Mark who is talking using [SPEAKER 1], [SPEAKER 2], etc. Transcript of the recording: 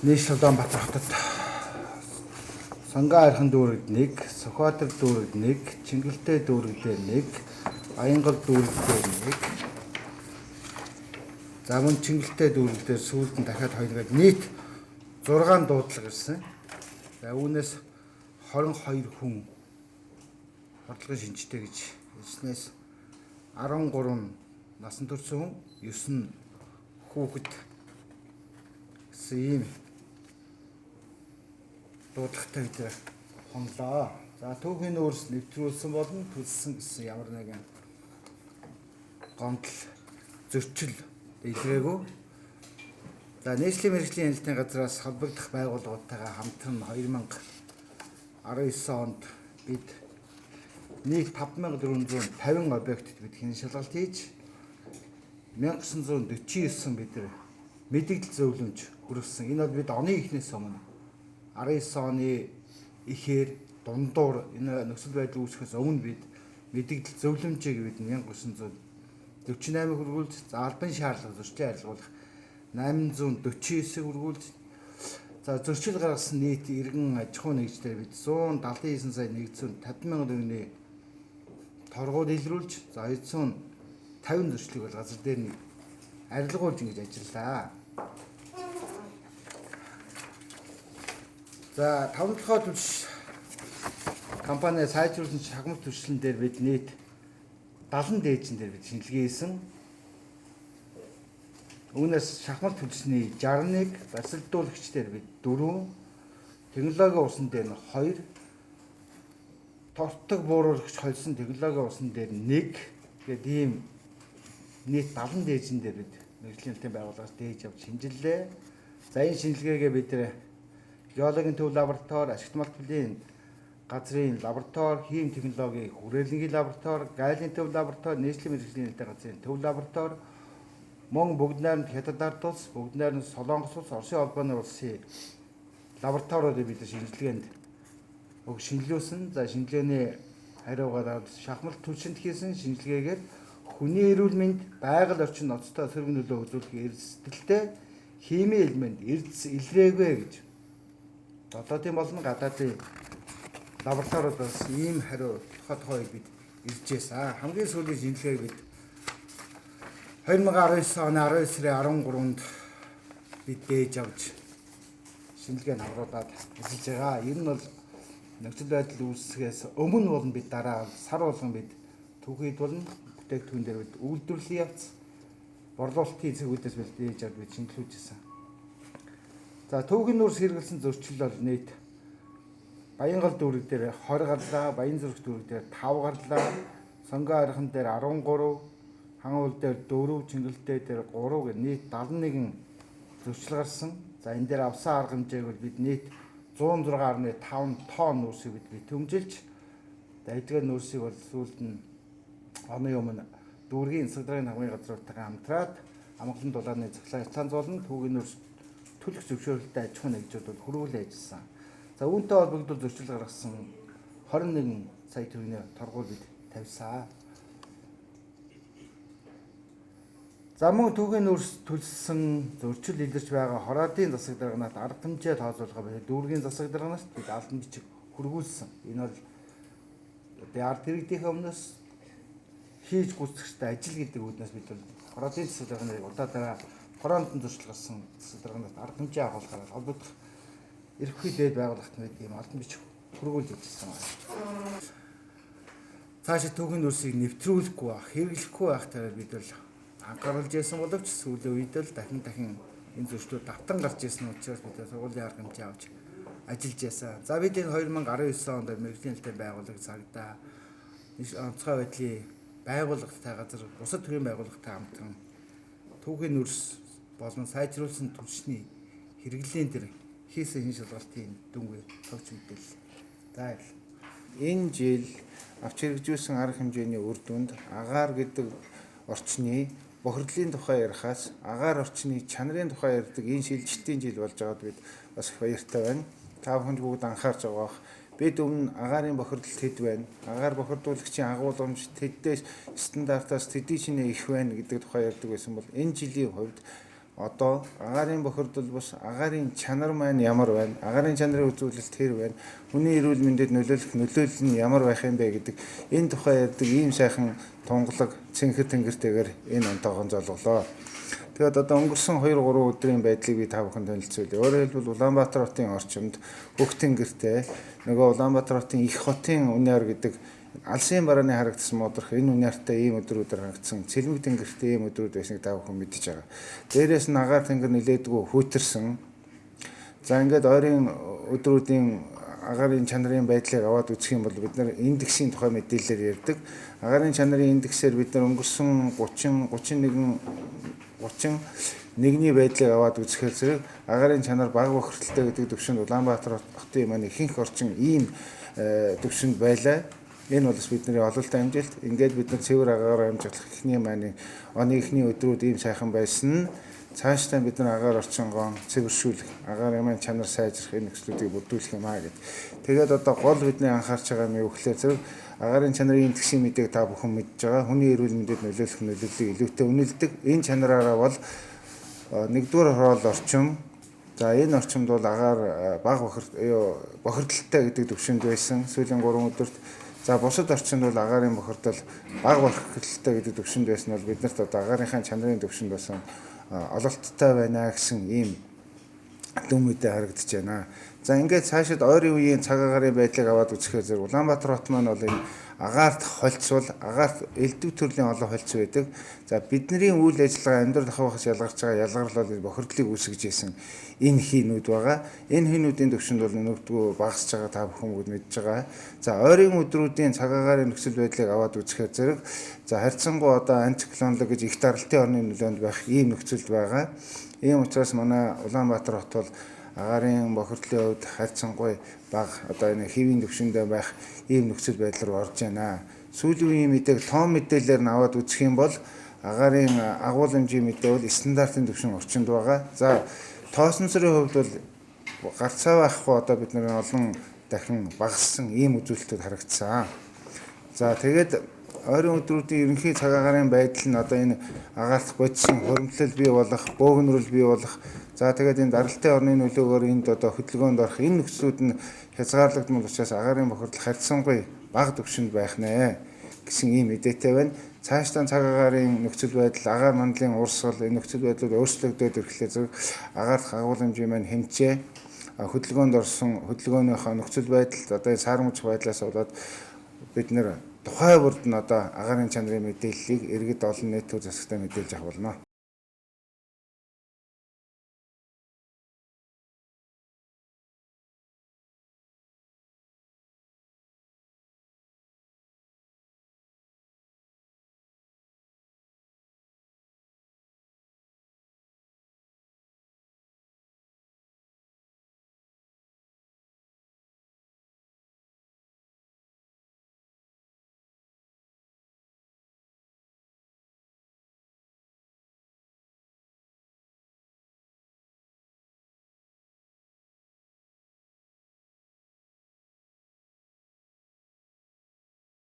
[SPEAKER 1] Нийслэл Улаанбаатар хотод Сангаа архан дүүрэгт 1, Сүхбаатар дүүрэгт 1, Чингэлтэй дүүрэгдээ 1, Баянгол дүүрэгдээ 1. За мөн Чингэлтэй дүүрэгдээ сүүлд нь дахиад 2 гээд нийт 6 дуудлага ирсэн. За үүнээс 22 хүн хордлогын шинжтэй гэж хэлснээс 13 насан турш хүн, 9 хүүхэд гэсэн ийм дуудлагатай бид хонлоо. За түүхийн өөрс нэвтрүүлсэн болон төлсөн гэсэн ямар нэгэн гомдол зөрчил илгээгүй. За нийслэлийн мэргэжлийн хяналтын газраас холбогдох байгууллагуудтайгаа хамтран 2019 онд бид нийт 5450 объектэд бид хэн шалгалт хийж 1949 бид мэдээлэл зөвлөмж хүргэсэн. Энэ бол бид оны эхнээс өмнө 19 оны ихээр дундуур энэ нөхцөл байдал үүсгэхээс өмнө бид мэдээлэл зөвлөмжийг бид 1948 хүргүүлж, за албан шаардлага зөрчлийн арилгуулах 849 хүргүүлж, за зөрчил гаргасан нийт иргэн аж ахуй нэгжлэр бид 179 сая 150 мянган төгрөгийн торгууд илрүүлж, за 250 зөрчлийг бол газар дээр нь арилгуулж ингэж ажиллаа. За 5 дахь төлс компани сайжруулсан шахмат төслөн дээр бид нийт 70 дээжин дээр бид шинжилгээ хийсэн. Үүнээс шахмат төлсний 61, барилдуулагч дээр бид 4, технологийн усан дээр нь 2, тортог бууруулагч холсон технологийн усан дээр 1 гэдэг ийм нийт 70 дээжин дээр бид мэргэжлийн хэлтийн байгууллагаас дээж авч шинжиллээ. За энэ шинжилгээгээ бид геологийн төв лаборатори, ашигт малбарын газрын лаборатори, хийм технологийн хүрээлэнгийн лаборатори, гайлын төв лаборатори, нийслэлийн мэргэжлийн хэлтийн газрын төв лаборатори, мөн бүгд найрамд Хятад ард улс, бүгд найрамд Солонгос улс, Оросын холбооны улсын лабораториудыг бид шинжилгээнд шинжилүүлсэн. За шинжилгээний хариугаар шахмал түлшинд хийсэн шинжилгээгээр хүний эрүүл мэнд, байгаль орчин ноцтой сөрөг нөлөө үзүүлэх эрсдэлтэй химийн элемент эрдэс илрээгүй гэж дотоодын болон гадаадын лабораториудаас ийм хариу тухайг бид иржээсэн. Хамгийн сүүлийн шинжилгээг бид 2019 оны 19 сарын 13-нд бид дээж авч шинжилгээ нь авралаад ажиллаж байгаа. Энэ нь бол нөхцөл байдал үүсгэхээс өмнө болон бид дараа сар болгон бид түүхийд болон бүтээгдэхүүн дээр бид үйлдвэрлэлийн явц борлуулалтын цэгүүдээс бид дээж авч бид шинжилүүлж ирсэн. За түүхийн нүүрс хэрэгэлсэн зөрчил бол нийт Баянгол дүүрэг дээр 20 гарлаа, Баянзүрх дүүрэг дээр 5 гарлаа, Сангаа архан дээр 13, Хангуул дээр 4, Чингэлтэй дээр 3 гэх нийт 71 зөрчил гарсан. За энэ дээр авсан арга хэмжээг бол бид нийт 106.5 тонн нүүрсийг бид төмжилж, за эдгээр нүүрсийг бол сүүлд нь оны өмнө дүүргийн энсэг даргын хамгийн газруудтайгаа хамтраад амгалан дулааны цахилгаан станцуулна түүхийн нүүрс төлөх зөвшөөрөлтэй аж ахуй нэгжүүд бол хөрвүүлж ажилласан. За үүнтэй холбогдол зөрчил гаргасан 21 сая төгрөгийн торгуул бид тавьсан. За мөн түүхийн нүүрс төлсөн зөрчил илэрч байгаа хороодын засаг дарганаас арга хэмжээ тооцоолгоо буюу дүүргийн засаг дарганаас бид албан бичиг хөргүүлсэн. Энэ бол би ард иргэдийн өмнөөс хийж гүйцэтгэжтэй ажил гэдэг үүднээс бид бол хороодын засаг дарганыг удаадаа хороонд нь зөрчил гарсан засаг дарганаас арга хэмжээ авахаар холбогдох эрхүй дээд байгууллагт нэг юм албан бичиг хөргүүлж ажилласан байна. Цаашид түүхийн нүүрсийг нэвтрүүлэхгүй байх, хэрэглэхгүй байх талаар бид бол анхааруулж яасан боловч сүүлийн үед л дахин энэ зөрчлүүд давтан гарч ирсэн учраас бид сургуулийн арга хэмжээ авч ажиллаж яасан. За бид энэ 2019 онд мэргэжлийн хэлтийн байгууллага цагдаа онцгой байдлын байгууллагатай газар бусад төрлийн байгууллагатай хамтран түүхийн нүүрс болон сайжруулсан түлшний хэрэглэлийн дээр хийсэн хин шалгалтын дүнгийн товч мэдээлэл. За
[SPEAKER 2] энэ жил авч хэрэгжүүлсэн арга хэмжээний үр дүнд агаар гэдэг орчны бохирдлын тухай ярихаас агаар орчны чанарын тухай ярьдаг энэ шилжилтийн жил болж байгаад бид бас их баяртай байна. Та бүхэн бүгд анхаарч байгаа бох. Бид өмнө агаарын бохирдол хэд байна? Агаар бохирдуулагчийн агуулмж тэддээс стандартаас тэдний чинээ их байна гэдэг тухай ярьдаг байсан бол энэ жилийн хувьд одоо агаарын бохирдол бус агаарын чанар маань ямар байна? Агаарын чанарын үзүүлэлт хэр байна? Хүний эрүүл мэндэд нөлөөлөл нь ямар байх юм бэ гэдэг энэ тухай ярьдаг ийм сайхан тунгалаг цэнхэр тэнгэртэйгээр энэ онтоогон золголоо. Тэгээд одоо өнгөрсөн 2-3 өдрийн байдлыг би та бүхэнд танилцуулъя. Өөрөөр хэлбэл Улаанбаатар хотын орчимд Хөх тэнгэртэй нөгөө Улаанбаатар хотын их хотын үнээр гэдэг алсын барааны харагдсан модорх энэ үнээртэй ийм өдрүүдээр харагдсан цэлмэг тэнгэртэй ийм өдрүүд байсныг та бүхэн мэдж байгаа. Дээрээс нь агаар тэнгэр нилээдгүй хүйтэрсэн. За ингээд ойрын өдрүүдийн агаарын чанарын байдлыг аваад үзэх юм бол бид нар индексийн тухай мэдээлэлээр ярьдаг. Агаарын чанарын индексээр бид нар өнгөрсөн 31-ний байдлыг аваад үзэхээр зэрэг агаарын чанар бага бохирдолтой гэдэг төвшөнд Улаанбаатар хотын маань ихэнх орчин ийм төвшөнд байлаа. Энэ бол бидний ололтын амжилт. Ингээд бид нар цэвэр агаараар амжуулах эхний маань оны эхний өдрүүд ийм сайхан байсан нь цаашдаа бид нар агаар орчингоо цэвэршүүлэх, агаарын маань чанар сайжрах энэ нөхцлүүдийг бүрдүүлэх юм аа гэд. Тэгээд одоо гол бидний анхаарч байгаа юм юу гэхээр зэрэг агаарын чанарын индексийн мэдээг та бүхэн мэдж байгаа. Хүний эрүүл мэндэд нөлөөлөх нөлөөллийг илүүтэй үнэлдэг. Энэ чанараараа бол нэгдүгээр хороол орчим. За энэ орчимд бол агаар бага бохирдолтой гэдэг төвшөнд байсан. Сүүлийн 3 өдөрт за бусад орчинд бол агаарын бохирдол бага бохирдолтой гэдэг төвшөнд байсан бол биднэрт одоо агаарынхаа чанарын төвшөнд басан ололттой байна гэсэн ийм дүн мэдээ харагдаж байна. За ингээд цаашид ойрын үеийн цаг агаарын байдлыг аваад үзэхээр зэрэг Улаанбаатар хот маань бол энэ агаарт холцвол агаарт элдв төрлийн олон холц байдаг. За бидний үйл ажиллагаа амьдрал ахуйгаас ялгарч байгаа ялгарлал бохирдлыг үүсгэж исэн энэ хийнүүд байгаа. Энэ хийнүүдийн төвшөнд бол нөгдгөө багасж байгаа та бүхэн бүгд мэдж байгаа. За ойрын өдрүүдийн цаг агаарын нөхцөл байдлыг аваад үзэхээр зэрэг за харьцангуй одоо антициклонлог гэж их даралтын орны нөлөөнд байх ийм нөхцөлд байгаа. Ийм учраас манай Улаанбаатар хот бол агаарын бохирдлын хувьд харьцангуй бага одоо энэ хэвийн төвшөндөө байх ийм нөхцөл байдал руу орж байна. Сүүлийн үеийн мэдээг тоон мэдээлэлээр нь аваад үзэх юм бол агаарын агуулмжийн мэдээ бол стандартын төвшин орчинд байгаа. За тоосонцрын хувьд бол гарцаа байхгүй одоо бид нэр олон дахин багассан ийм үзүүлэлтүүд харагдсан. За тэгээд ойрын өдрүүдийн ерөнхий цаг агаарын байдал нь одоо энэ агаарт бодсон хуримтлал бий болох, бөөгнөрөл бий болох. За тэгээд энэ даралтын орны нөлөөгөөр энд одоо хөдөлгөөнд орох энэ нөхцлүүд нь хязгаарлагдмал учраас агаарын бохирдол харьцангуй бага төвшөнд байх нэ гэсэн ийм мэдээтэй байна. Цаашдаа цаг агаарын нөхцөл байдал, агаар мандлын урсгал энэ нөхцөл байдлууд өөрчлөгдөд ирэхлээр зэрэг агаарт агуулмжийн маань хэмжээ хөдөлгөөнд орсон хөдөлгөөнийхөө нөхцөл байдал одоо саармж байдлаас болоод бид нэр тухай бүрд нь одоо агаарын чанарын мэдээллийг иргэд олон нийтийн засагтаа мэдээлж авах болно.